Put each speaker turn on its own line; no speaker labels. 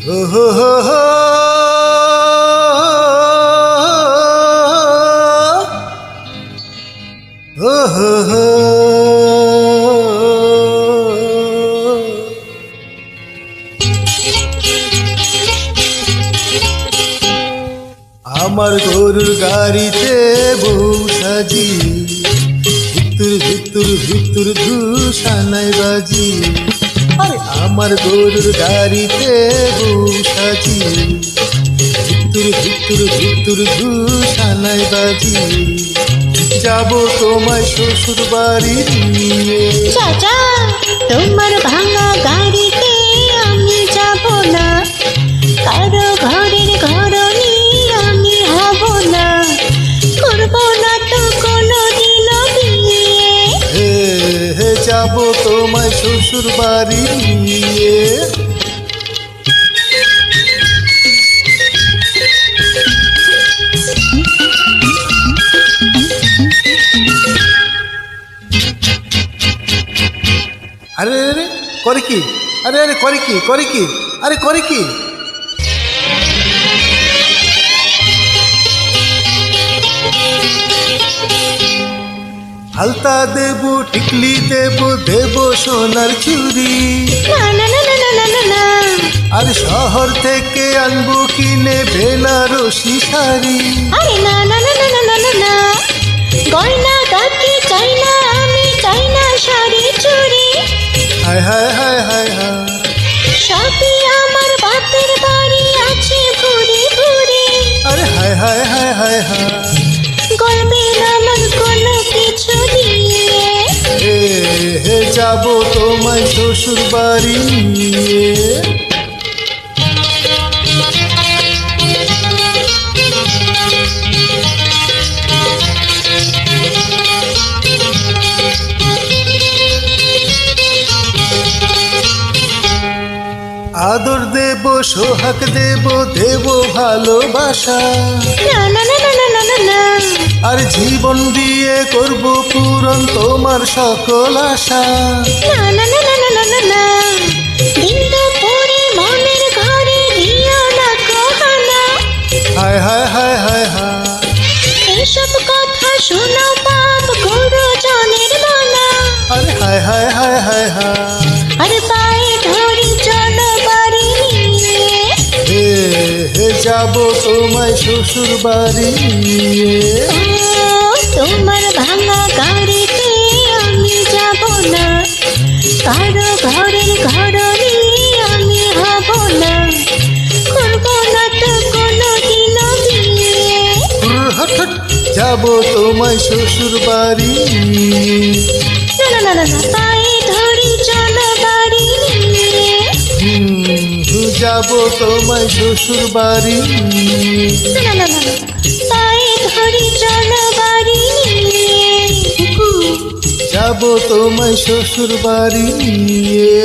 হো হো হো হো। হো হো হো। আমার গরুর গাড়িতে বউ সাজি, ভিতর ভিতর ভিতর ধূসানাই বাজি। আরে আমার গরুর গাড়িতে বউ সাজি, ভিতর ভিতর ভিতর ধূসানাই বাজি। যাব তোমায় শ্বশুর বাড়ি নিয়ে।
চাচা, তোমার ভাঙা গাড়িতে আমি যাব না, কারো ঘরের ঘরনি আমি হব না, করব না তো কোনোদিনও বিয়ে।
হে হে যাব তোমায় শ্বশুর বাড়ি নিয়ে। আরে আরে করে কি? আরে আরে করে কি? করে কি? আরে করে কি? আলতা দেব, টিকলি দেব, দেব সোনার চুড়ি।
না না না না না না না।
আর শহর থেকে আনবো কিনে বেনারসি শাড়ি।
আরে না না না না না না না, গয়না গাটি চাই না, আমি চাই না শাড়ি চুড়ি।
হায় হায় হায় হায় হায়।
সবই আমার বাপের বাড়ি আছে ভুরি ভুরি।
আরে হায় হায় হায় হায় হায়।
গলবে না আমার কোনো কিছু দিয়ে।
হে হে যাব তোমায় শ্বশুর বাড়ি নিয়ে। আদর দেব, সোহাগ দেব, দেব ভালোবাসা।
না না না না না না না।
আর জীবন দিয়ে করব পূরণ তোমার সকল আশা।
না না না না না না না। দিন দুপুরে মনের ঘরে দিও না কহানা।
হায় হায় হায় হায় হায়।
এইসব কথা শোনো বাপ গুরুজনের মানা।
আরে হায় হায় হায় হায় হায়।
আরে পায়ে ধরি চলো বাড়ি নিয়ে।
হে হে যাব তোমায় শ্বশুর বাড়ি নিয়ে।
ও, তোমার ভাঙা গাড়িতে আমি যাব না, কারো ঘরের ঘরনি আমি হব না, করব না তো কোনোদিনও বিয়ে।
হঠাৎ যাব তোমায় শ্বশুর বাড়ি নিয়ে।
না না না না না, পায়ে ধরি চলো বাড়ি নিয়ে।
যাব তোমায় শ্বশুর বাড়ি নিয়ে।
না না না না, পায়ে ধরি চলো বাড়ি নিয়ে।
যাব তোমায় শ্বশুর বাড়ি নিয়ে।